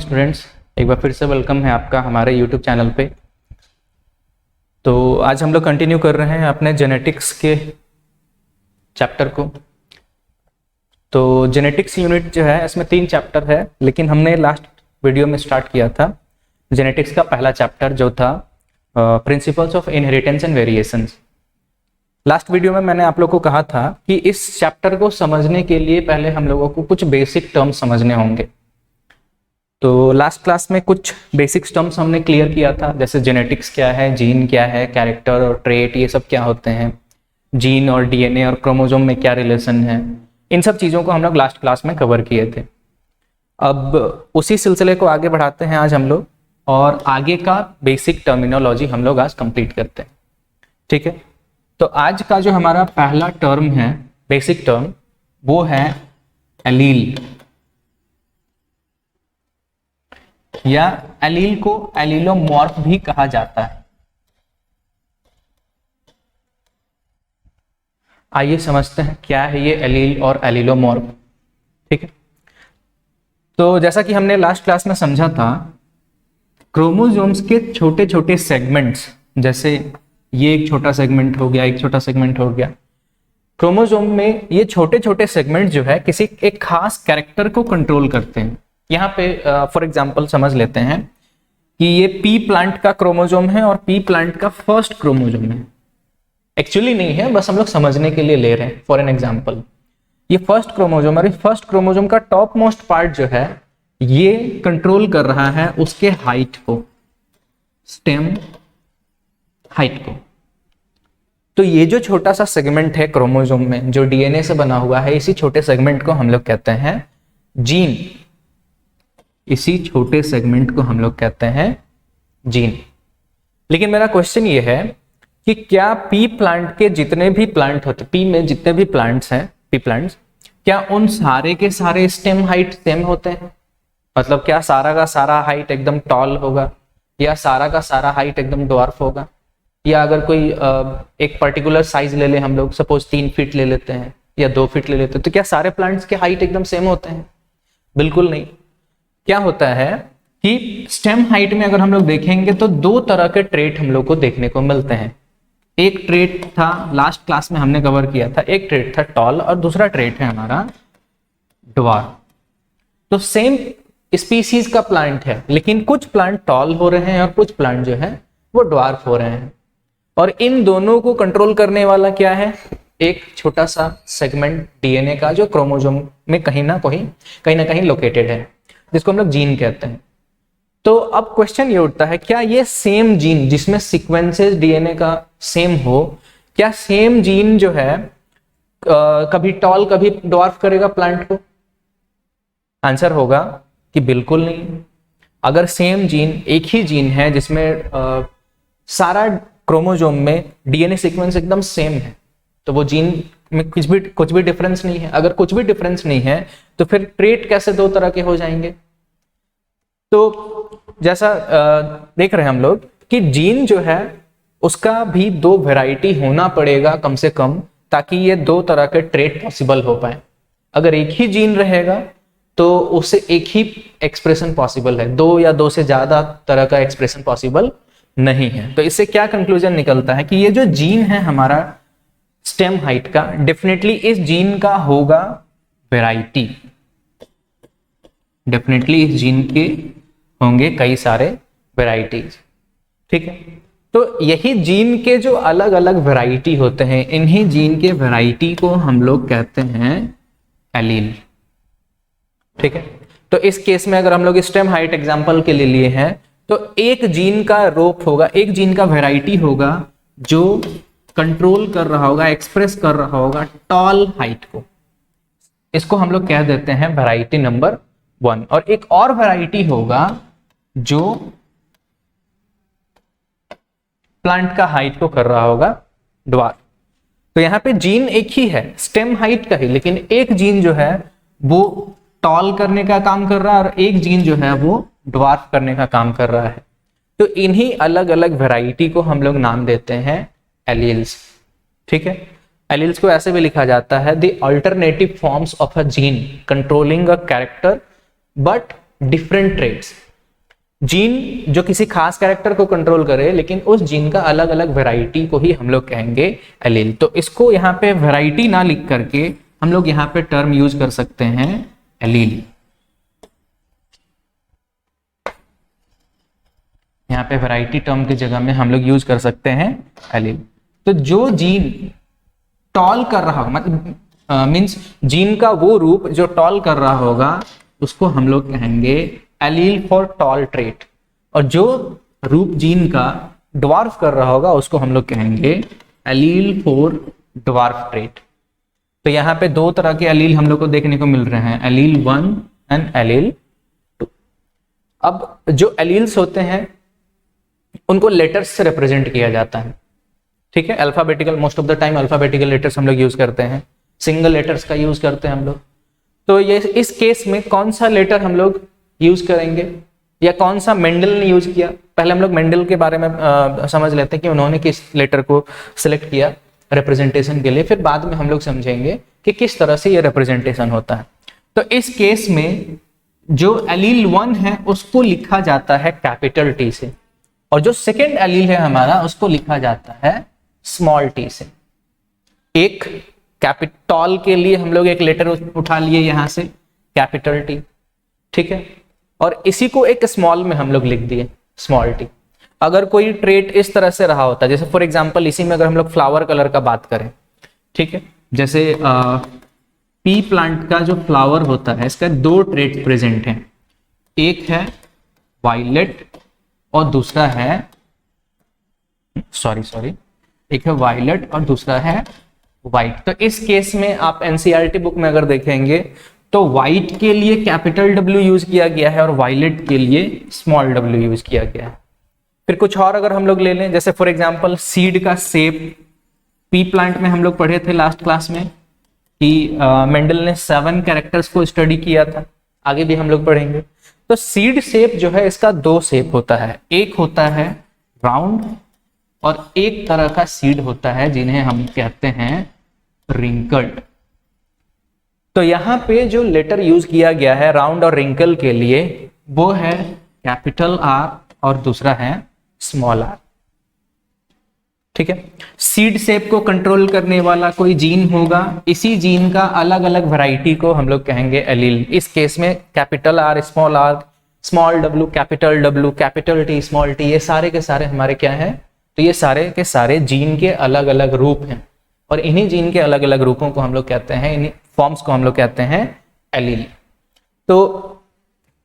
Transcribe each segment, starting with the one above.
Students, एक बार फिर से वेलकम है आपका हमारे यूट्यूब चैनल पे। तो आज हम लोग कंटिन्यू कर रहे हैं अपने जेनेटिक्स के चैप्टर को। तो जेनेटिक्स यूनिट जो है इसमें 3 चैप्टर है, लेकिन हमने लास्ट वीडियो में स्टार्ट किया था जेनेटिक्स का पहला चैप्टर जो था principles of inheritance and variations. Last video में मैंने आप लोग को कहा था कि इस चैप्टर को समझने के लिए पहले हम लोगों को कुछ बेसिक टर्म्स समझने होंगे। तो लास्ट क्लास में कुछ बेसिक टर्म्स हमने क्लियर किया था, जैसे जेनेटिक्स क्या है, जीन क्या है, कैरेक्टर और ट्रेट ये सब क्या होते हैं, जीन और डीएनए और क्रोमोसोम में क्या रिलेशन है, इन सब चीज़ों को हम लोग लास्ट क्लास में कवर किए थे। अब उसी सिलसिले को आगे बढ़ाते हैं आज हम लोग, और आगे का बेसिक टर्मिनोलॉजी हम लोग आज कंप्लीट करते हैं। ठीक है, तो आज का जो हमारा पहला टर्म है, बेसिक टर्म, वो है एलील, या एलील को एलीलोमॉर्फ भी कहा जाता है। आइए समझते हैं क्या है ये एलील और एलीलोमॉर्फ। ठीक है, तो जैसा कि हमने लास्ट क्लास में समझा था, क्रोमोसोम्स के छोटे छोटे सेगमेंट्स, जैसे ये एक छोटा सेगमेंट हो गया, एक छोटा सेगमेंट हो गया, क्रोमोसोम में ये छोटे छोटे सेगमेंट जो है किसी एक खास कैरेक्टर को कंट्रोल करते हैं। यहाँ पे फॉर एग्जांपल समझ लेते हैं कि ये पी प्लांट का क्रोमोसोम है और पी प्लांट का फर्स्ट क्रोमोसोम है। एक्चुअली नहीं है, बस हम लोग समझने के लिए ले रहे हैं फॉर एन एग्जांपल। ये फर्स्ट क्रोमोसोम और फर्स्ट क्रोमोसोम का टॉप मोस्ट पार्ट जो है ये कंट्रोल कर रहा है उसके हाइट को, स्टेम हाइट को। तो ये जो छोटा सा सेगमेंट है क्रोमोसोम में जो डीएनए से बना हुआ है, इसी छोटे सेगमेंट को हम लोग कहते हैं जीन। इसी छोटे सेगमेंट को हम लोग कहते हैं जीन। लेकिन मेरा क्वेश्चन ये है कि क्या पी प्लांट के जितने भी प्लांट होते, पी में जितने भी प्लांट्स हैं, पी प्लांट्स, क्या उन सारे के सारे स्टेम हाइट सेम होते हैं? मतलब क्या सारा का सारा हाइट एकदम टॉल होगा, या सारा का सारा हाइट एकदम ड्वार्फ होगा? या अगर कोई एक पर्टिकुलर साइज ले ले, हम लोग सपोज 3 फीट ले लेते हैं या 2 फीट ले लेते हैं, तो क्या सारे प्लांट्स के हाइट एकदम सेम होते हैं? बिल्कुल नहीं। क्या होता है कि स्टेम हाइट में अगर हम लोग देखेंगे तो 2 तरह के ट्रेट हम लोग को देखने को मिलते हैं। एक ट्रेट था, लास्ट क्लास में हमने कवर किया था, एक ट्रेट था टॉल और दूसरा ट्रेट है हमारा ड्वार्फ। तो सेम स्पीसीज का प्लांट है, लेकिन कुछ प्लांट टॉल हो रहे हैं और कुछ प्लांट जो है वो ड्वार्फ हो रहे हैं। और इन दोनों को कंट्रोल करने वाला क्या है? एक छोटा सा सेगमेंट डीएनए का जो क्रोमोसोम में कहीं ना कहीं लोकेटेड है, जिसको हम लोग जीन कहते हैं। तो अब क्वेश्चन ये उठता है, क्या ये सेम जीन जिसमें सीक्वेंसेस डीएनए का सेम हो, क्या सेम जीन जो है कभी टॉल कभी ड्वार्फ करेगा प्लांट को? आंसर होगा कि बिल्कुल नहीं। अगर सेम जीन, एक ही जीन है जिसमें सारा क्रोमोसोम में डीएनए सीक्वेंस एकदम सेम है, तो वो जीन में कुछ भी डिफरेंस नहीं है। अगर कुछ भी डिफरेंस नहीं है तो फिर ट्रेट कैसे 2 तरह के हो जाएंगे? तो जैसा देख रहे हैं हम लोग कि जीन जो है उसका भी 2 वैरायटी होना पड़ेगा कम से कम, ताकि ये 2 तरह के ट्रेट पॉसिबल हो पाए। अगर एक ही जीन रहेगा तो उससे एक ही एक्सप्रेशन पॉसिबल है, 2 या 2 से ज्यादा तरह का एक्सप्रेशन पॉसिबल नहीं है। तो इससे क्या कंक्लूजन निकलता है कि ये जो जीन है हमारा स्टेम हाइट का, डेफिनेटली इस जीन का होगा वैरायटी, डेफिनेटली इस जीन के होंगे कई सारे वैरायटीज। ठीक है, तो यही जीन के जो अलग अलग वैरायटी होते हैं, इन्हीं जीन के वैरायटी को हम लोग कहते हैं एलील। ठीक है, तो इस केस में अगर हम लोग स्टेम हाइट एग्जांपल के लिए लिए हैं, तो एक जीन का रोप होगा, एक जीन का वैरायटी होगा जो कंट्रोल कर रहा होगा, एक्सप्रेस कर रहा होगा टॉल हाइट को। इसको हम लोग कह देते हैं वैरायटी नंबर 1। और एक और वैरायटी होगा जो प्लांट का हाइट को कर रहा होगा ड्वार्फ। तो यहाँ पे जीन एक ही है, स्टेम हाइट का ही, लेकिन एक जीन जो है वो टॉल करने का काम कर रहा है और एक जीन जो है वो ड्वार्फ करने का काम कर रहा है। तो इन्हीं अलग अलग वैरायटी को हम लोग नाम देते हैं एलील्स। ठीक है, एलील्स को ऐसे भी लिखा जाता है the alternative forms of a gene controlling a character but different traits. Gene जो किसी खास कैरेक्टर को कंट्रोल करे, लेकिन उस जीन का अलग अलग वैरायटी को ही हम लोग कहेंगे एलील। तो इसको यहाँ पे वैरायटी ना लिख करके हम लोग यहाँ पे टर्म यूज कर सकते हैं एलील। यहाँ पे वैरायटी टर्म की जगह में हम लोग यूज कर सकते हैं एलील। तो जो जीन टॉल कर रहा होगा, मतलब मीन्स जीन का वो रूप जो टॉल कर रहा होगा, उसको हम लोग कहेंगे एलील फॉर टॉल ट्रेट। और जो रूप जीन का ड्वार्फ कर रहा होगा उसको हम लोग कहेंगे एलील फॉर ड्वार्फ ट्रेट। तो यहाँ पे दो तरह के एलील हम लोग को देखने को मिल रहे हैं, एलील 1 एंड एलील 2। अब जो एलील्स होते हैं उनको लेटर्स से रिप्रेजेंट किया जाता है, ठीक है। Alphabetical, most of the time alphabetical letters हम लोग यूज करते हैं, सिंगल लेटर्स का यूज करते हैं हम लोग। तो ये इस केस में कौन सा लेटर हम लोग यूज करेंगे या कौन सा मेंडल ने यूज किया, पहले हम लोग मेंडल के बारे में समझ लेते हैं कि उन्होंने किस लेटर को सिलेक्ट किया रिप्रेजेंटेशन के लिए, फिर बाद में हम लोग समझेंगे कि किस तरह से ये रिप्रेजेंटेशन होता है। तो इस केस में जो एलील 1 है उसको लिखा जाता है कैपिटल टी से, और जो सेकेंड एलील है हमारा उसको लिखा जाता है स्मॉल टी से। एक कैपिटल के लिए हम लोग एक लेटर उठा लिए यहां से कैपिटल टी, ठीक है, और इसी को एक स्मॉल में हम लोग लिख दिए स्मॉल टी। अगर कोई ट्रेट इस तरह से रहा होता, जैसे फॉर एग्जांपल इसी में अगर हम लोग फ्लावर कलर का बात करें, ठीक है, जैसे पी प्लांट का जो फ्लावर होता है इसका दो ट्रेट प्रेजेंट हैं, एक है वायलेट और दूसरा है सॉरी एक है वायलेट और दूसरा है व्हाइट। तो इस केस में आप एनसीईआरटी बुक में अगर देखेंगे तो व्हाइट के लिए कैपिटल W यूज किया गया है और वायलेट के लिए स्मॉल w यूज किया गया है। फिर कुछ और अगर हम लोग ले लें, जैसे फॉर एग्जांपल सीड का शेप, पी प्लांट में हम लोग पढ़े थे लास्ट क्लास में कि मेंडल ने 7 कैरेक्टर्स को स्टडी किया था, आगे भी हम लोग पढ़ेंगे। तो सीड शेप जो है इसका दो शेप होता है, एक होता है राउंड और एक तरह का सीड होता है जिन्हें हम कहते हैं रिंकल्ड। तो यहाँ पे जो लेटर यूज किया गया है राउंड और रिंकल के लिए वो है कैपिटल R और दूसरा है स्मॉल r, ठीक है। सीड शेप को कंट्रोल करने वाला कोई जीन होगा, इसी जीन का अलग अलग वैरायटी को हम लोग कहेंगे एलील। इस केस में capital R, small w, capital W, capital T, small t, ये सारे के सारे हमारे क्या हैं, तो ये सारे के सारे जीन के अलग अलग रूप हैं, और इन्हीं जीन के अलग अलग रूपों को हम लोग कहते हैं, इन्हीं फॉर्म्स को हम लोग कहते हैं एलील। तो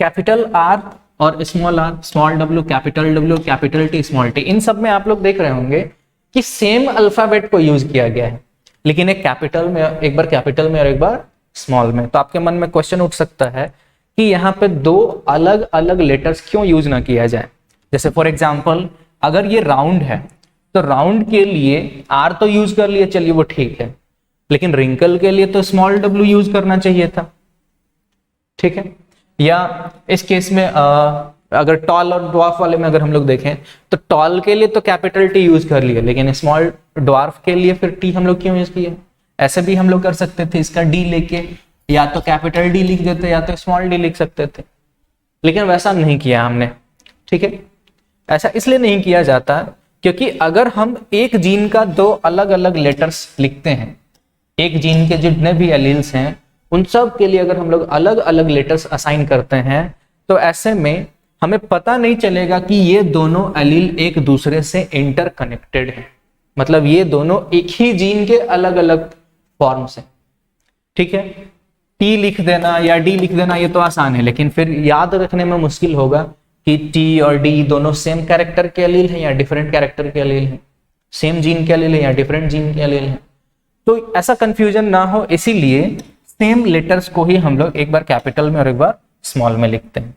कैपिटल R और small r, small w, capital T, small t, इन सब में आप लोग देख रहे होंगे कि सेम अल्फाबेट को यूज किया गया है, लेकिन एक कैपिटल में, एक बार कैपिटल में और एक बार स्मॉल में। तो आपके मन में क्वेश्चन उठ सकता है कि यहाँ पे दो अलग अलग लेटर्स क्यों यूज ना किया जाए। जैसे फॉर एग्जाम्पल अगर ये राउंड है तो राउंड के लिए R तो यूज कर लिए, चलिए वो ठीक है, लेकिन रिंकल के लिए तो स्मॉल w यूज करना चाहिए था, ठीक है। या इस केस में अगर टॉल और ड्वार्फ वाले में अगर हम लोग देखें तो टॉल के लिए तो कैपिटल T यूज कर लिया, लेकिन स्मॉल ड्वार्फ के लिए फिर T हम लोग क्यों यूज किए। ऐसे भी हम लोग कर सकते थे, इसका D लेके या तो कैपिटल D लिख देते या तो स्मॉल d लिख सकते थे, लेकिन वैसा नहीं किया हमने, ठीक है। ऐसा इसलिए नहीं किया जाता क्योंकि अगर हम एक जीन का दो अलग अलग लेटर्स लिखते हैं, एक जीन के जितने भी एलील्स हैं उन सब के लिए अगर हम लोग अलग अलग लेटर्स असाइन करते हैं तो ऐसे में हमें पता नहीं चलेगा कि ये दोनों एलील एक दूसरे से इंटरकनेक्टेड है, मतलब ये दोनों एक ही जीन के अलग अलग फॉर्म्स हैं, ठीक है। T लिख देना या D लिख देना ये तो आसान है, लेकिन फिर याद रखने में मुश्किल होगा कि T और D दोनों सेम कैरेक्टर के एलील हैं या डिफरेंट कैरेक्टर के एलील हैं, सेम जीन के एलील हैं या डिफरेंट जीन के एलील हैं। तो ऐसा कंफ्यूजन ना हो इसीलिए सेम लेटर्स को ही हम लोग एक बार कैपिटल में और एक बार स्मॉल में लिखते हैं,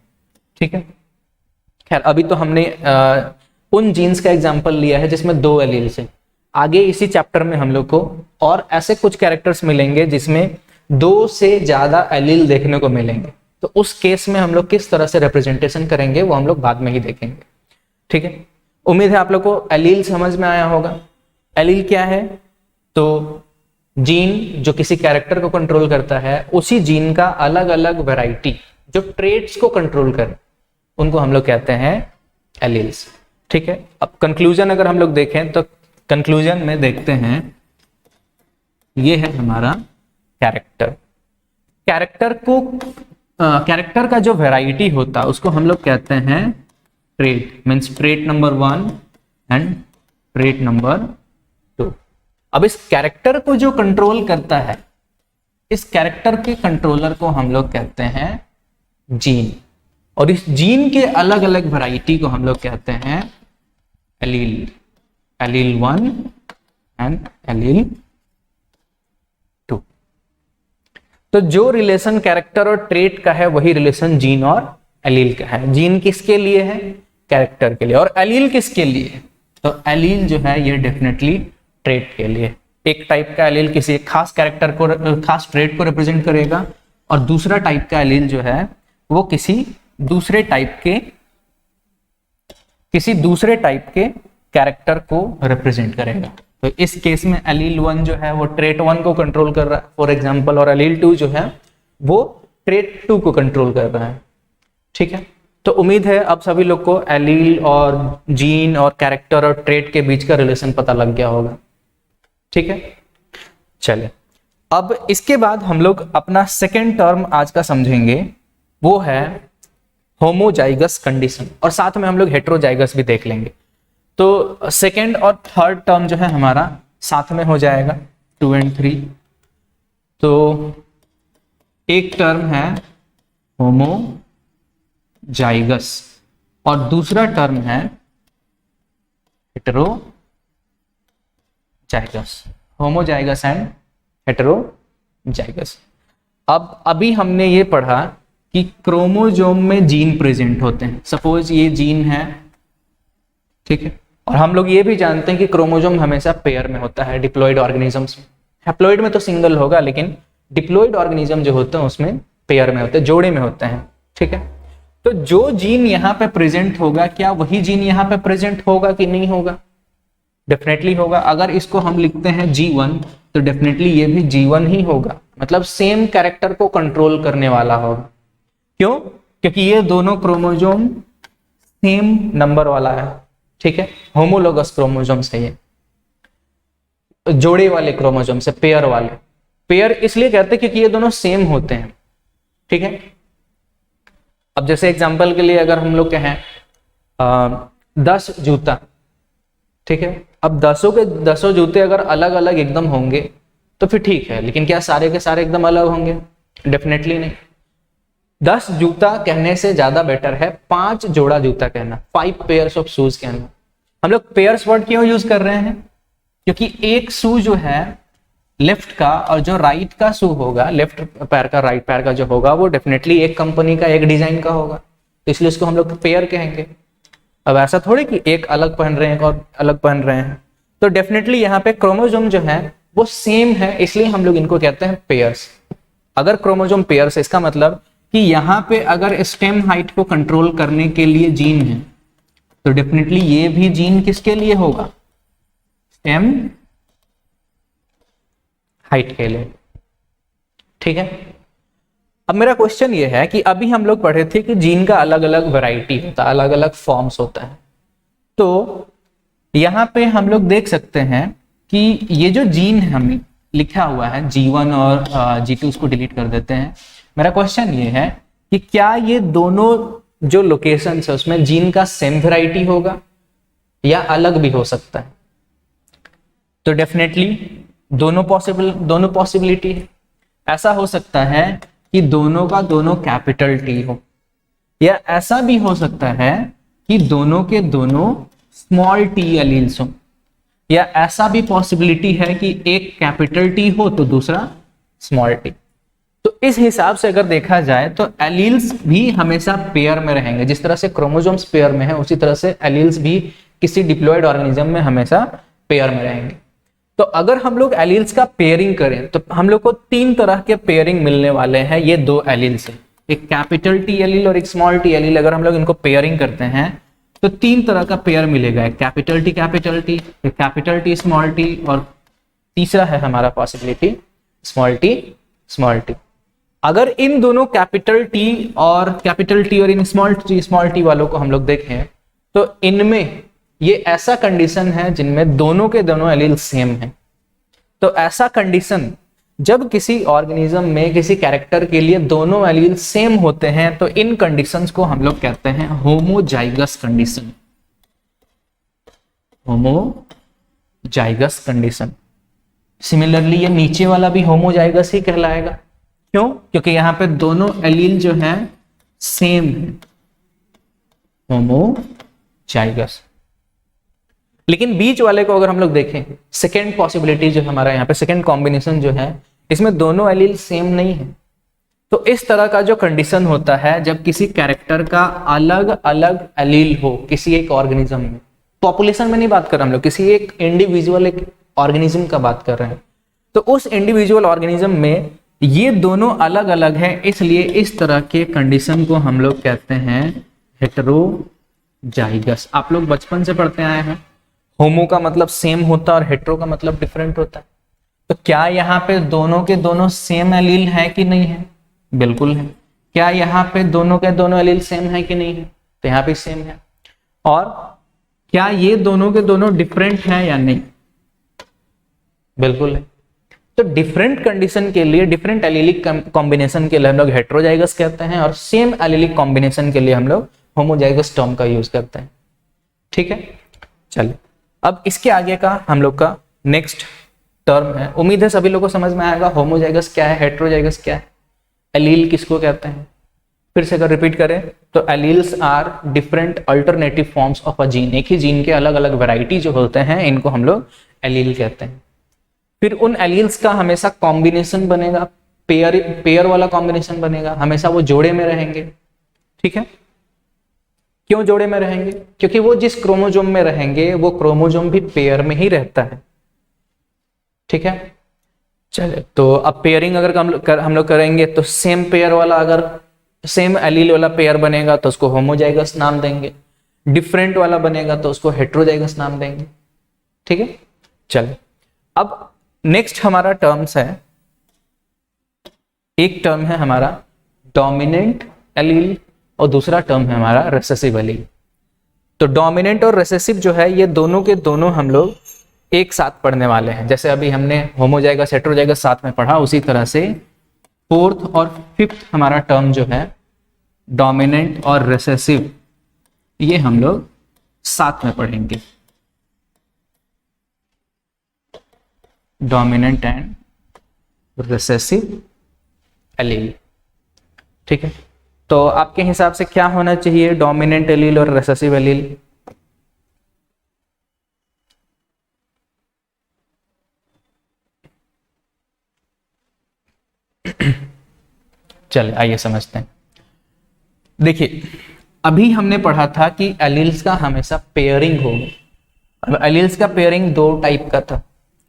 ठीक है। खैर अभी तो हमने उन जीन्स का एग्जांपल लिया है जिसमें दो एलील्स हैं, आगे इसी चैप्टर में हम लोग को और ऐसे कुछ कैरेक्टर्स मिलेंगे जिसमें दो से ज्यादा एलील देखने को मिलेंगे, तो उस केस में हम लोग किस तरह से रिप्रेजेंटेशन करेंगे वो हम लोग बाद में ही देखेंगे, ठीक है। उम्मीद है आप लोग को एलील समझ में आया होगा। एलील क्या है, तो जीन जो किसी कैरेक्टर को कंट्रोल करता है उसी जीन का अलग अलग वैरायटी जो ट्रेट्स को कंट्रोल करें उनको हम लोग कहते हैं एलील्स। ठीक है, अब कंक्लूजन अगर हम लोग देखें तो कंक्लूजन में देखते हैं ये है हमारा कैरेक्टर। कैरेक्टर का जो वैरायटी होता है उसको हम लोग कहते हैं trait, means trait number 1 and trait number 2। अब इस कैरेक्टर को जो कंट्रोल करता है, इस कैरेक्टर के कंट्रोलर को हम लोग कहते हैं जीन, और इस जीन के अलग अलग वैरायटी को हम लोग कहते हैं एलील, एलील 1 एंड एलील 2। तो जो रिलेशन कैरेक्टर और ट्रेट का है वही रिलेशन जीन और एलील का है। जीन किसके लिए है? कैरेक्टर के लिए। और एलील किसके लिए है? तो एलील जो है ये डेफिनेटली ट्रेट के लिए। एक टाइप का एलील किसी एक खास कैरेक्टर को, खास ट्रेट को रिप्रेजेंट करेगा, और दूसरा टाइप का एलील जो है वो किसी दूसरे टाइप के कैरेक्टर को रिप्रेजेंट करेगा। तो इस केस में एलील 1 जो है वो ट्रेट 1 को कंट्रोल कर रहा है फॉर एग्जांपल, और एलील 2 जो है वो ट्रेट 2 को कंट्रोल कर रहा है। ठीक है, तो उम्मीद है अब सभी लोग को एलील और जीन और कैरेक्टर और ट्रेट के बीच का रिलेशन पता लग गया होगा। ठीक है, चलिए अब इसके बाद हम लोग अपना सेकेंड टर्म आज का समझेंगे, वो है होमोजाइगस कंडीशन, और साथ में हम लोग हेटेरोजाइगस भी देख लेंगे। तो सेकेंड और थर्ड टर्म जो है हमारा साथ में हो जाएगा 2 और 3। तो एक टर्म है होमोजाइगस और दूसरा टर्म है हेटेरोजाइगस, होमोजाइगस एंड हेटेरोजाइगस। अब अभी हमने ये पढ़ा कि क्रोमोजोम में जीन प्रेजेंट होते हैं। सपोज ये जीन है, ठीक है, और हम लोग ये भी जानते हैं कि क्रोमोजोम हमेशा पेयर में होता है डिप्लॉइड ऑर्गेनिजम्स में। हैप्लॉइड में तो सिंगल होगा, लेकिन डिप्लॉइड ऑर्गेनिज्म जो होते हैं उसमें पेयर में होते हैं, जोड़े में होते हैं। ठीक है, तो जो जीन यहाँ पे प्रेजेंट होगा, क्या वही जीन यहाँ पे प्रेजेंट होगा कि नहीं होगा? डेफिनेटली होगा। अगर इसको हम लिखते हैं G1 तो डेफिनेटली ये भी G1 ही होगा, मतलब सेम कैरेक्टर को कंट्रोल करने वाला होगा। क्यों? क्योंकि ये दोनों क्रोमोजोम सेम नंबर वाला है। ठीक है, होमोलोगस क्रोमोजोम से, ये जोड़े वाले क्रोमोजोम से, पेयर वाले। पेयर इसलिए कहते हैं क्योंकि ये दोनों सेम होते हैं। ठीक है, अब जैसे एग्जांपल के लिए अगर हम लोग कहें 10 जूता, ठीक है, अब 10 के 10 जूते अगर अलग अलग एकदम होंगे तो फिर ठीक है, लेकिन क्या सारे के सारे एकदम अलग होंगे? डेफिनेटली नहीं। 10 जूता कहने से ज्यादा बेटर है 5 जोड़ा जूता कहना, 5 पेयर्स ऑफ शूज कहना। हम लोग पेयर्स वर्ड क्यों यूज कर रहे हैं? क्योंकि एक शू जो है लेफ्ट का और जो राइट का शू होगा, लेफ्ट पैर का राइट पैर का जो होगा, वो डेफिनेटली एक कंपनी का, एक डिजाइन का होगा, तो इसलिए उसको हम लोग पेयर कहेंगे। अब ऐसा थोड़ी कि एक अलग पहन रहे हैं और अलग पहन रहे हैं, तो डेफिनेटली यहाँ पे क्रोमोजोम जो है वो सेम है, इसलिए हम लोग इनको कहते हैं पेयर्स। अगर क्रोमोजोम पेयर्स, इसका मतलब कि यहाँ पे अगर स्टेम हाइट को कंट्रोल करने के लिए जीन है, तो डेफिनेटली ये भी जीन किसके लिए होगा? स्टेम हाइट के लिए। ठीक है, अब मेरा क्वेश्चन ये है कि अभी हम लोग पढ़े थे कि जीन का अलग अलग वैरायटी होता है, अलग अलग फॉर्म्स होता है। तो यहां पे हम लोग देख सकते हैं कि ये जो जीन है हमें लिखा हुआ है G1 और G2, उसको डिलीट कर देते हैं। मेरा क्वेश्चन ये है कि क्या ये दोनों जो लोकेशंस है उसमें जीन का सेम वैरायटी होगा या अलग भी हो सकता है? तो डेफिनेटली दोनों पॉसिबिलिटी है। ऐसा हो सकता है कि दोनों का दोनों कैपिटल T हो, या ऐसा भी हो सकता है कि दोनों के दोनों स्मॉल t एलील्स हो, या ऐसा भी पॉसिबिलिटी है कि एक कैपिटल T हो तो दूसरा स्मॉल t। तो इस हिसाब से अगर देखा जाए तो एलील्स भी हमेशा पेयर में रहेंगे। जिस तरह से क्रोमोसोम्स पेयर में है, उसी तरह से एलील्स भी किसी डिप्लॉइड ऑर्गेनिज्म में हमेशा पेयर में रहेंगे। तो अगर हम लोग एलील्स का पेयरिंग करें तो हम लोग को 3 तरह के पेयरिंग मिलने वाले हैं। ये 2 एलील्स हैं, एक कैपिटल T एलील और एक स्मॉल t एलील। अगर हम लोग इनको पेयरिंग करते हैं तो 3 तरह का पेयर मिलेगा, एक कैपिटल T, एक कैपिटल T स्मॉल t, और तीसरा है हमारा पॉसिबिलिटी स्मॉल t। अगर इन दोनों कैपिटल टी और इन स्मॉल टी वालों को हम लोग देखें तो इनमें ये ऐसा कंडीशन है जिनमें दोनों के दोनों एलील सेम है। तो ऐसा कंडीशन जब किसी ऑर्गेनिज्म में किसी कैरेक्टर के लिए दोनों एलील सेम होते हैं तो इन कंडीशंस को हम लोग कहते हैं homozygous condition. Homozygous condition. Similarly ये नीचे वाला भी होमोजाइगस ही कहलाएगा। क्यों? क्योंकि यहां पे दोनों एलील जो है सेम है, होमोजाइगस। लेकिन बीच वाले को अगर हम लोग देखें, सेकेंड पॉसिबिलिटी जो हमारा यहाँ पे सेकेंड कॉम्बिनेशन जो है, इसमें दोनों एलील सेम नहीं है। तो इस तरह का जो कंडीशन होता है जब किसी कैरेक्टर का अलग अलग एलील हो किसी एक ऑर्गेनिज्म में, पॉपुलेशन में नहीं बात कर रहे हम लोग, किसी एक इंडिविजुअल एक ऑर्गेनिज्म का बात कर रहे हैं, तो उस इंडिविजुअल ऑर्गेनिज्म में ये दोनों अलग अलग हैं, इसलिए इस तरह के कंडीशन को हम लोग कहते हैं हेटेरोजाइगस। आप लोग बचपन से पढ़ते आए हैं, होमो का मतलब सेम होता है और हेटेरो का मतलब डिफरेंट होता है। तो क्या यहाँ पे दोनों के दोनों सेम एलील है कि नहीं है? बिल्कुल है। क्या यहाँ पे दोनों के दोनों एलील सेम है कि नहीं है? तो यहाँ पे सेम है। और क्या ये दोनों के दोनों डिफरेंट है या नहीं? बिल्कुल है। तो डिफरेंट कंडीशन के लिए, डिफरेंट एलीलिक कॉम्बिनेशन के लिए हम लोग हेटेरोजाइगस कहते हैं और सेम एलीलिक कॉम्बिनेशन के लिए हम लोग होमोजाइगस टर्म का यूज करते हैं। ठीक है, चलिए अब इसके आगे का हम लोग का नेक्स्ट टर्म है। उम्मीद है सभी लोगों को समझ में आएगा होमोजाइगस क्या है, हेटेरोजाइगस क्या है, एलील किसको कहते हैं। फिर से अगर रिपीट करें तो alleles are different alternative forms of a gene. एक ही जीन के अलग अलग वैरायटी जो होते हैं इनको हम लोग एलील कहते हैं। फिर उन एलील्स का हमेशा कॉम्बिनेशन बनेगा, पेयर वाला कॉम्बिनेशन बनेगा, हमेशा वो जोड़े में रहेंगे। ठीक है, क्यों जोड़े में रहेंगे? क्योंकि वो जिस क्रोमोजोम में रहेंगे वो क्रोमोजोम भी पेयर में ही रहता है। ठीक है, चलिए तो अब पेयरिंग अगर हम लोग करेंगे तो सेम पेयर वाला, अगर सेम एलील वाला पेयर बनेगा तो उसको होमोजाइगस नाम देंगे, डिफरेंट वाला बनेगा तो उसको हेटेरोजाइगस नाम देंगे। ठीक है, चलिए अब नेक्स्ट हमारा टर्म्स है, एक टर्म है हमारा डोमिनेंट एलील और दूसरा टर्म है हमारा रिसेसिव एलील। तो डोमिनेंट और रिसेसिव जो है ये दोनों के दोनों हम लोग एक साथ पढ़ने वाले हैं। जैसे अभी हमने होमोजाइगस हेटेरोजाइगस साथ में पढ़ा, उसी तरह से फोर्थ और फिफ्थ हमारा टर्म जो है डोमिनेंट और रिसेसिव, ये हम लोग साथ में पढ़ेंगे। Dominant and recessive allele. ठीक है, तो आपके हिसाब से क्या होना चाहिए डोमिनेंट एलील और रिसेसिव एलील? चलिए आइए समझते हैं। देखिए अभी हमने पढ़ा था कि एलील्स का हमेशा पेयरिंग होगा। अब एलील्स का पेयरिंग दो टाइप का था,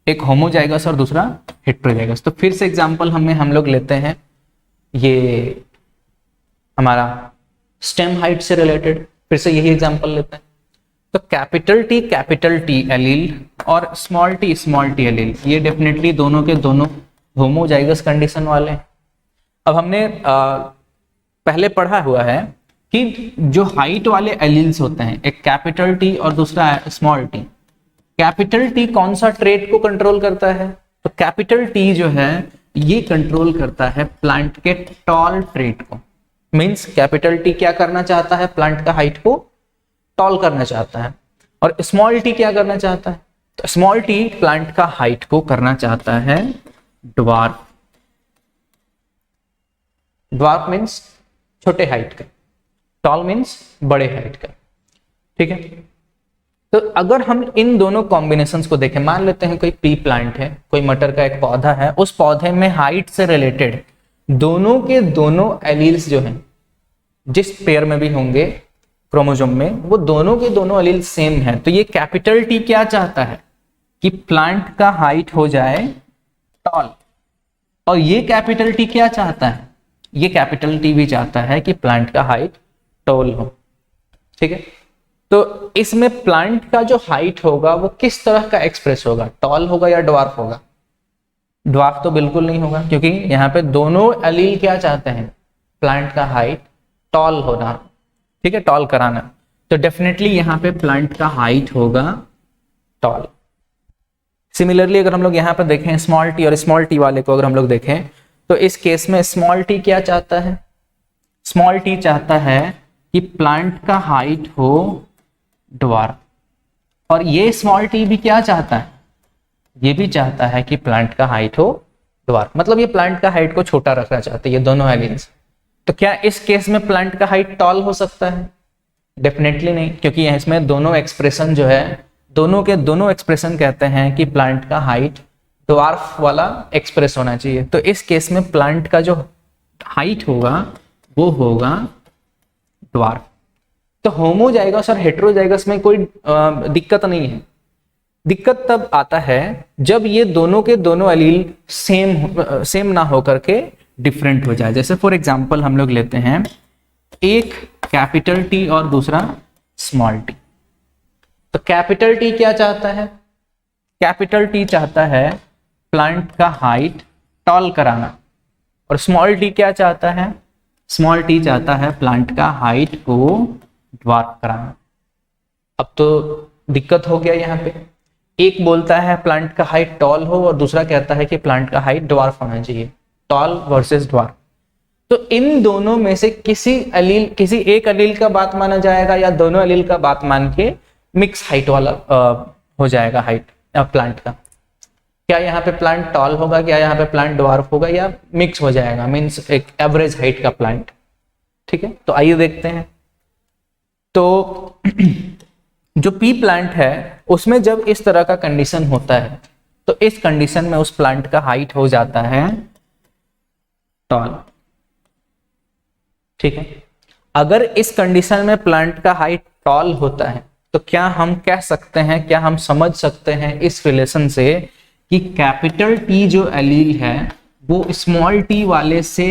एक होमोजाइगस और दूसरा हेटेरोजाइगस। तो फिर से एग्जांपल हम लोग लेते हैं, ये हमारा स्टेम हाइट से रिलेटेड फिर से यही एग्जांपल लेते हैं। तो कैपिटल टी एलील और स्मॉल टी एलील, ये डेफिनेटली दोनों के दोनों होमोजाइगस कंडीशन वाले हैं। अब हमने पहले पढ़ा हुआ है कि जो हाइट वाले एलील्स होते हैं, एक कैपिटल टी और दूसरा स्मॉल टी। कैपिटल टी कौन सा ट्रेट को कंट्रोल करता है? तो कैपिटल टी जो है ये कंट्रोल करता है प्लांट के टॉल ट्रेट को। मींस कैपिटल टी क्या करना चाहता है? प्लांट का हाइट को टॉल करना चाहता है। और स्मॉल टी क्या करना चाहता है? तो स्मॉल टी प्लांट का हाइट को करना चाहता है ड्वार्फ। ड्वार्फ मीन्स छोटे हाइट का, टॉल मीन्स बड़े हाइट का। ठीक है, तो अगर हम इन दोनों कॉम्बिनेशंस को देखें, मान लेते हैं कोई पी प्लांट है, कोई मटर का एक पौधा है, उस पौधे में हाइट से रिलेटेड दोनों के दोनों एलील्स जो हैं, जिस पेयर में भी होंगे क्रोमोसोम में, वो दोनों के दोनों एलील सेम है। तो ये कैपिटल टी क्या चाहता है कि प्लांट का हाइट हो जाए टॉल, और ये कैपिटल टी क्या चाहता है? ये कैपिटल टी भी चाहता है कि प्लांट का हाइट टॉल हो। ठीक है, तो इसमें प्लांट का जो हाइट होगा वो किस तरह का एक्सप्रेस होगा? टॉल होगा या ड्वार्फ होगा? ड्वार्फ तो बिल्कुल नहीं होगा, क्योंकि यहाँ पे दोनों एलील क्या चाहते हैं, प्लांट का हाइट टॉल होना, ठीक है, टॉल कराना। तो डेफिनेटली यहाँ पे प्लांट का हाइट होगा टॉल। सिमिलरली अगर हम लोग यहाँ पर देखें स्मॉल टी और स्मॉल टी वाले को अगर हम लोग देखें, तो इस केस में स्मॉल टी क्या चाहता है, स्मॉल टी चाहता है कि प्लांट का हाइट हो ड्वार्फ, और ये स्मॉल टी भी क्या चाहता है, ये भी चाहता है कि प्लांट का हाइट हो ड्वार्फ, मतलब ये प्लांट का हाइट को छोटा रखना चाहते हैं ये दोनों एलियंस। तो क्या इस केस में प्लांट का हाइट टॉल हो सकता है? डेफिनेटली नहीं, क्योंकि इसमें दोनों एक्सप्रेशन जो है, दोनों के दोनों एक्सप्रेशन कहते हैं कि प्लांट का हाइट ड्वार्फ वाला एक्सप्रेस होना चाहिए। तो इस केस में प्लांट का जो हाइट होगा वो होगा ड्वार्फ। तो होमोजाइगस और हेटेरोजाइगस में कोई दिक्कत नहीं है। दिक्कत तब आता है जब ये दोनों के दोनों एलील सेम ना होकर के डिफरेंट हो जाए। जैसे फॉर एग्जांपल हम लोग लेते हैं एक कैपिटल टी और दूसरा स्मॉल टी। तो कैपिटल टी क्या चाहता है, कैपिटल टी चाहता है प्लांट का हाइट टॉल कराना, और स्मॉल टी क्या चाहता है, स्मॉल टी चाहता है प्लांट का हाइट को ड्वार्फ कराना। अब तो दिक्कत हो गया यहाँ पे, एक बोलता है प्लांट का हाइट टॉल हो और दूसरा कहता है कि प्लांट का हाइट ड्वार्फ होना चाहिए, टॉल वर्सेस ड्वार्फ। तो इन दोनों में से किसी एक एलील का बात माना जाएगा या दोनों एलील का बात मान के मिक्स हाइट वाला हो जाएगा हाइट प्लांट का। क्या यहाँ पे प्लांट टॉल होगा, क्या यहाँ पे प्लांट ड्वार्फ होगा, या मिक्स हो जाएगा, मीन्स एक एवरेज हाइट का प्लांट। ठीक है, तो आइए देखते हैं। तो जो पी प्लांट है उसमें जब इस तरह का कंडीशन होता है तो इस कंडीशन में उस प्लांट का हाइट हो जाता है टॉल। ठीक है, अगर इस कंडीशन में प्लांट का हाइट टॉल होता है तो क्या हम कह सकते हैं, क्या हम समझ सकते हैं इस रिलेशन से कि कैपिटल टी जो एलील है वो स्मॉल टी वाले से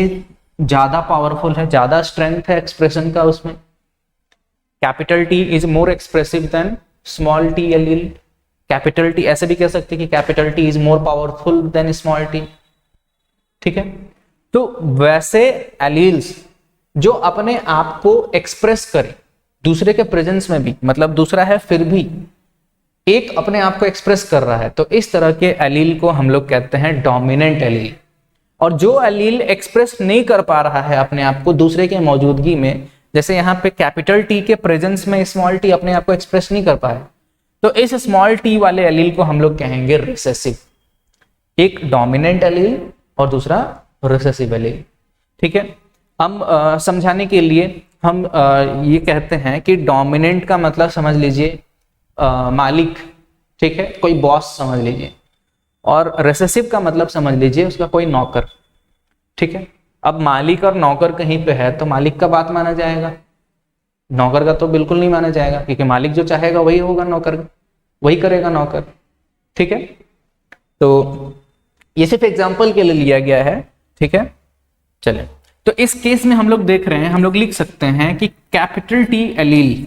ज्यादा पावरफुल है, ज्यादा स्ट्रेंथ है एक्सप्रेशन का उसमें। Capital T is more expressive than small T allele. Capital T ऐसे भी कह सकते हैं कि capital T is more powerful than small T. ठीक है, तो वैसे एलील्स जो अपने आप को एक्सप्रेस करे दूसरे के प्रेजेंस में भी, मतलब दूसरा है फिर भी एक अपने आप को एक्सप्रेस कर रहा है, तो इस तरह के एलील को हम लोग कहते हैं डोमिनेंट एलील। और जो एलील एक्सप्रेस नहीं कर पा रहा है अपने आप को दूसरे के मौजूदगी में, जैसे यहाँ पे कैपिटल टी के प्रेजेंस में स्मॉल टी अपने आप को एक्सप्रेस नहीं कर पाए, तो इस स्मॉल टी वाले एलील को हम लोग कहेंगे रिसेसिव। एक डोमिनेंट एलील और दूसरा रिसेसिव एलील। ठीक है, हम समझाने के लिए हम ये कहते हैं कि डोमिनेंट का मतलब समझ लीजिए मालिक, ठीक है, कोई बॉस समझ लीजिए, और रिसेसिव का मतलब समझ लीजिए उसका कोई नौकर। ठीक है, अब मालिक और नौकर कहीं पे है तो मालिक का बात माना जाएगा, नौकर का तो बिल्कुल नहीं माना जाएगा, क्योंकि मालिक जो चाहेगा वही होगा, नौकर वही करेगा नौकर। ठीक है, तो ये सिर्फ एग्जाम्पल के लिए लिया गया है। ठीक है, चले, तो इस केस में हम लोग देख रहे हैं, हम लोग लिख सकते हैं कि capital T allele,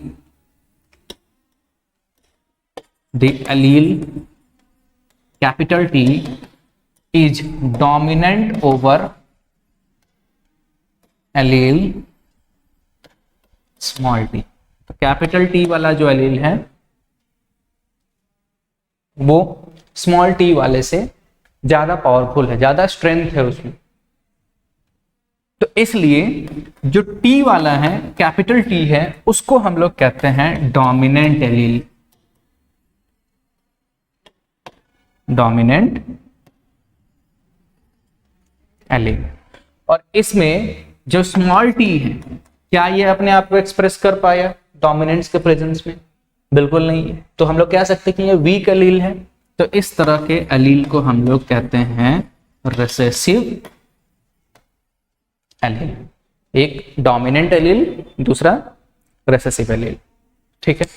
the allele capital T is dominant over allele small T. तो कैपिटल टी वाला जो एलील है वो स्मॉल टी वाले से ज्यादा पावरफुल है, ज्यादा स्ट्रेंथ है उसमें। तो इसलिए जो टी वाला है, कैपिटल टी है, उसको हम लोग कहते हैं डोमिनेंट एलील, डोमिनेंट एलील। और इसमें जो स्मॉल टी है, क्या ये अपने आप को एक्सप्रेस कर पाया डोमिनेंट्स के प्रेजेंस में? बिल्कुल नहीं है। तो हम लोग कह सकते हैं कि ये वीक एलील है। तो इस तरह के एलील को हम लोग कहते हैं रिसेसिव एलील। एक डोमिनेंट एलील, दूसरा रिसेसिव एलील। ठीक है,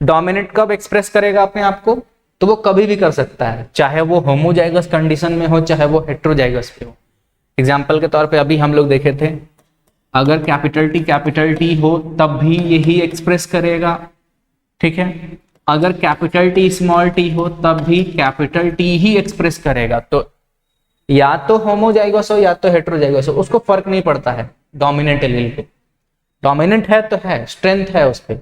डोमिनेंट कब एक्सप्रेस करेगा अपने आप को? तो वो कभी भी कर सकता है, चाहे वो होमोजाइगस कंडीशन में हो, चाहे वो हेटेरोजाइगस पे हो। एग्जाम्पल के तौर पे अभी हम लोग देखे थे, अगर कैपिटल टी हो तब भी यही एक्सप्रेस करेगा। ठीक है, अगर कैपिटल टी स्मॉल टी हो तब भी कैपिटल टी ही एक्सप्रेस करेगा। तो या तो होमोजाइगस हो या तो हेटेरोजाइगस हो, उसको फर्क नहीं पड़ता है डोमिनेंट एलील को। डोमिनेंट है तो है, स्ट्रेंथ है उस पर,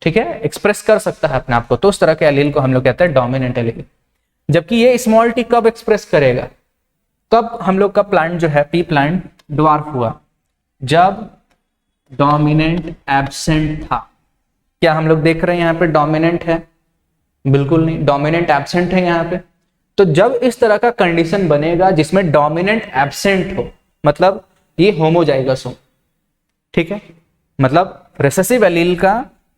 ठीक है, एक्सप्रेस कर सकता है अपने आप को, तो उस तरह के एलील को हम लोग कहते हैं डोमिनेंट एलील। जबकि ये स्मॉल टी कब एक्सप्रेस करेगा, कब हम लोग का प्लांट जो है पी प्लांट ड्वार्फ हुआ, जब डोमिनेंट एब्सेंट था। क्या हम लोग देख रहे हैं यहाँ पे डोमिनेंट है? बिल्कुल नहीं, डोमिनेंट एब्सेंट है यहाँ पे। तो जब इस तरह का कंडीशन बनेगा जिसमें डोमिनेंट एब्सेंट हो, मतलब ये होमोजाइगस हो, ठीक है, मतलब रिसेसिव एलील का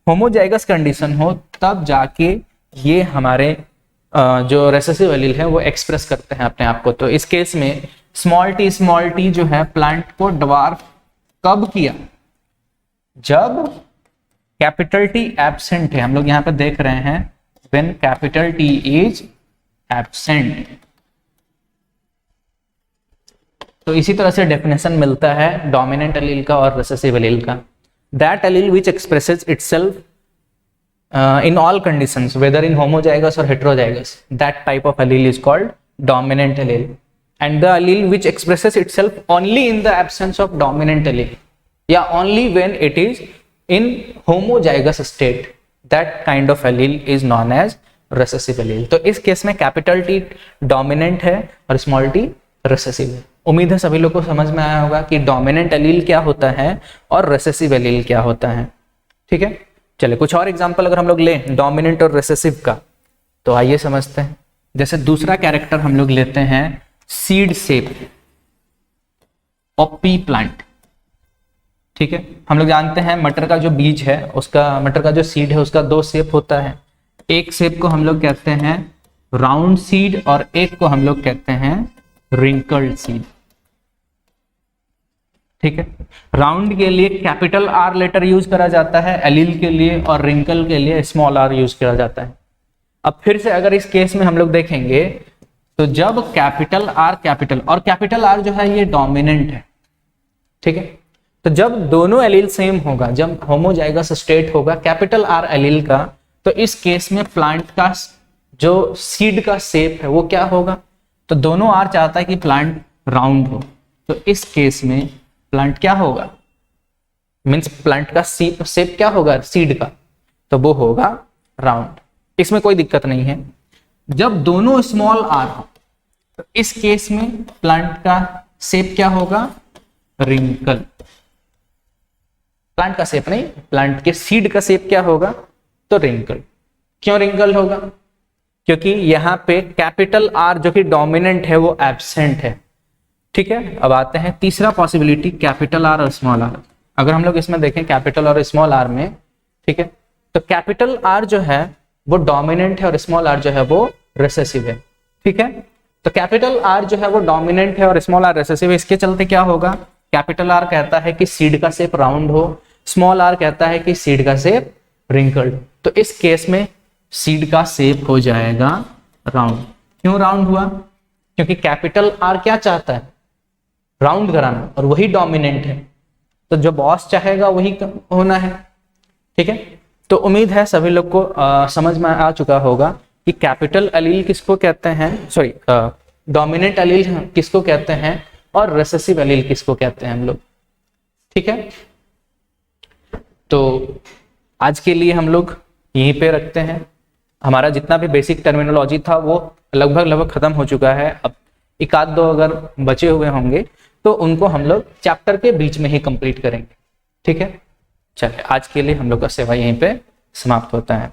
होमोजाइगस कंडीशन हो, तब जाके ये हमारे जो रिसेसिव एलील है वो एक्सप्रेस करते हैं अपने आप को। तो इस केस में स्मॉल टी जो है प्लांट को ड्वार्फ कब किया, जब कैपिटल टी एब्सेंट है। हम लोग यहाँ पे देख रहे हैं when capital T is absent. तो इसी तरह से डेफिनेशन मिलता है डोमिनेंट एलील का और रिसेसिव एलील का। That allele which expresses itself in all conditions whether in homozygous or heterozygous, that type of allele is called dominant allele. And the allele which expresses itself only in the absence of dominant allele, yeah, only when it is in homozygous state, that kind of allele is known as recessive allele. तो इस case में capital T dominant है और small T recessive है। उम्मीद है सभी लोग को समझ में आया होगा कि डोमिनेंट एलील क्या होता है और रिसेसिव एलील क्या होता है, ठीक है। चलिए कुछ और एग्जांपल अगर हम लोग लें डोमिनेंट और रिसेसिव का, तो आइए समझते हैं। जैसे दूसरा कैरेक्टर हम लोग लेते हैं seed shape of P plant, ठीक है। हम लोग जानते हैं मटर का जो बीज है उसका, मटर का जो सीड है उसका दो शेप होता है। एक शेप को हम लोग कहते हैं राउंड सीड और एक को हम लोग कहते हैं रिंकल्ड सीड, ठीक है। राउंड के लिए कैपिटल आर लेटर यूज करा जाता है एलील के लिए, और रिंकल के लिए स्मॉल आर यूज किया जाता है। अब फिर से अगर इस केस में हम लोग देखेंगे तो जब कैपिटल आर और कैपिटल आर जो है ये डोमिनेंट है, ठीक है। तो जब दोनों एलील सेम होगा, जब होमोजाइगस स्टेट होगा कैपिटल आर एलील का, तो इस केस में प्लांट का जो सीड का शेप है वो क्या होगा, तो दोनों आर चाहता है कि प्लांट राउंड हो, तो इस केस में प्लांट क्या होगा, मीन्स प्लांट का शेप क्या होगा सीड का, तो वो होगा राउंड। इसमें कोई दिक्कत नहीं है। जब दोनों स्मॉल आर हो तो इस केस में प्लांट का शेप क्या होगा, रिंकल। प्लांट का शेप नहीं, प्लांट के सीड का शेप क्या होगा, तो रिंकल। क्यों रिंकल होगा, क्योंकि यहाँ पे कैपिटल आर जो कि डोमिनेंट है वो एब्सेंट है, ठीक है। अब आते हैं तीसरा पॉसिबिलिटी कैपिटल आर और स्मॉल आर। अगर हम लोग इसमें देखें कैपिटल और स्मॉल आर में, ठीक है, तो कैपिटल आर जो है वो डोमिनेंट है और स्मॉल आर जो है वो रिसेसिव है, ठीक है। तो कैपिटल आर जो है वो डोमिनेंट है और स्मॉल आर रिसेसिव है। इसके चलते क्या होगा, कैपिटल आर कहता है कि सीड का शेप राउंड हो, स्मॉल आर कहता है कि सीड का शेप रिंकल्ड। तो इस केस में सीड का शेप हो जाएगा राउंड। क्यों राउंड हुआ, क्योंकि कैपिटल आर क्या चाहता है, राउंड कराना, और वही डोमिनेंट है, तो जो बॉस चाहेगा वही होना है, ठीक है। तो उम्मीद है सभी लोग को समझ में आ चुका होगा कि कैपिटल एलील किसको कहते हैं, सॉरी डोमिनेंट एलील किसको कहते हैं और रिसेसिव एलील किसको कहते हैं हम लोग, ठीक है। तो आज के लिए हम लोग यहीं पे रखते हैं। हमारा जितना भी बेसिक टर्मिनोलॉजी था वो लगभग खत्म हो चुका है। अब एक आध दो अगर बचे हुए होंगे तो उनको हम लोग चैप्टर के बीच में ही कंप्लीट करेंगे, ठीक है। चलिए आज के लिए हम लोग का सेवा यहीं पे समाप्त होता है।